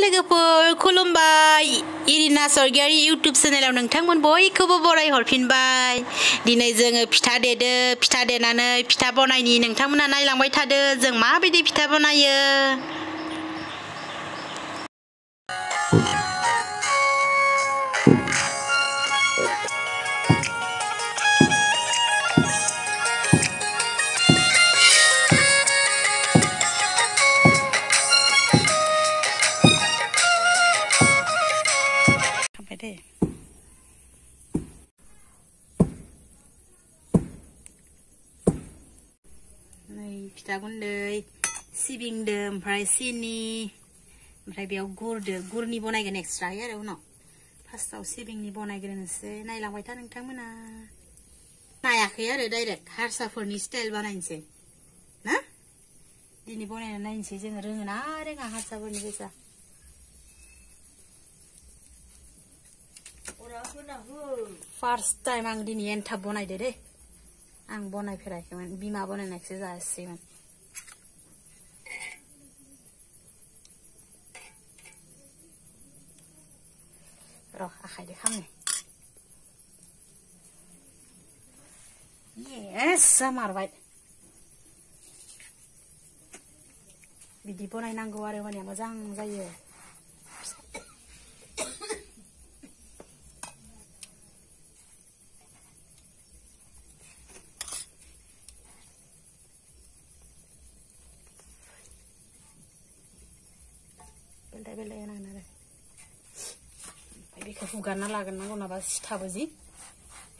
लोगोफोर खुलुमबाय इरिना सरगियारि YouTube चेनेलाव नोंथांमोन बयखौबो बराय हरफिनबाय दिनै जोङो फिथा देदो फिथा देनानै फिथा बनायनि नोंथांमोना नायलांबाय थादो जों माबायदि फिथा बनायो फिथा गुन्दै सिबिंदो ओमफ्राय सिनि ओमफ्राय बेयाव गुरनि बनायगोन एक्सट्रायै आरो उनाव फार्स्टआव सिबिंनि बनायग्रोनोसै नायलांबाय था नोंथांमोना नायाखै आरो डाइरेक्ट हारसाफोरनि स्टाइल बानायनोसै ना दिनै बनायना नायनोसै जोङो रोङोना रोङा हारसाफोरनि गोजा फार्स्ट टाइम आं दिनै एन्थाब बनायदो दे आं बनायफेराखैमोन बिमा बनायनायखौसो जासिगोन र' आखाइदो खामनो येस जामारबाय बिदि बनायनांगौ आरो माने मोजां जायो बेलाय नांगोन आरो बेखौ हुगारना लागोरनांगौ नाबा सिथाबो जि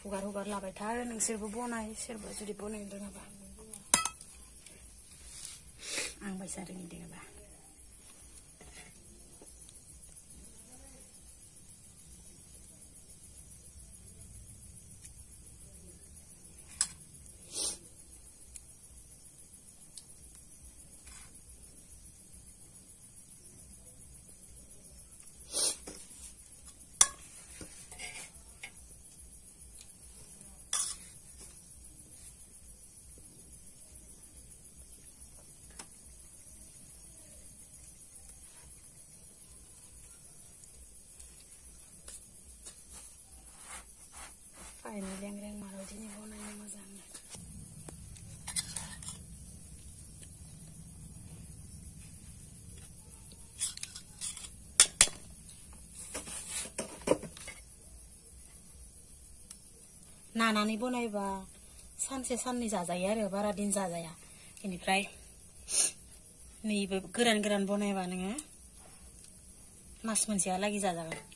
हुगार लाबाय था आरो नोंसोरबो बनाय सोरबा जुदि बनायनो रोङाबा आं बायसा रोङि दोङोबा ini leng-leng malu sini bonanya mazangnya नानानै बनायबा सानसे साननै जाजायो आरो बारा दिन जाजाया बेनिफ्राय नैबे गोरान बनायबा नोङो मास मोनसेहालागै जाजागोन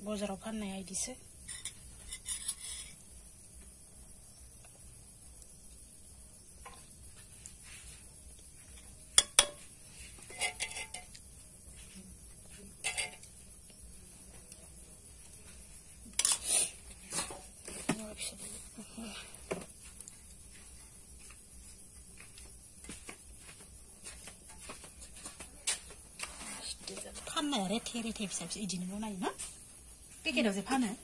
बाजाराव फाननाया इदिसो फाननाया रेथे फिसा फिसा इदिनो बनायो ना पेकेटाव जे फानो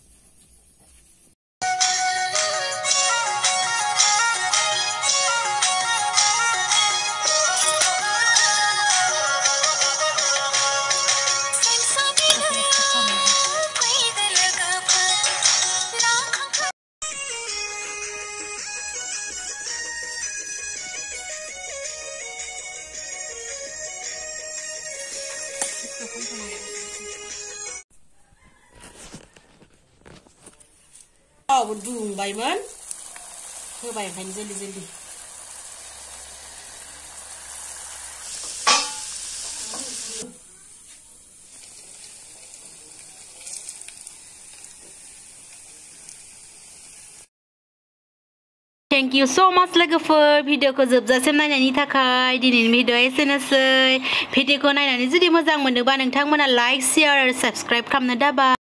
दुंबायमोन होबाय ओंखायनो जल्दि Thank you so much लोगोफोर भिडिअखौ जोबजासिम नायनायनि थाखाय दिनैनि भिडिअ एसेनोसै भिडिअखौ नायनानै जुदि मोजां मोनदोंबा नोंथांमोना लाइक शेयार आरो साबस्क्राइब खालामनो दाबा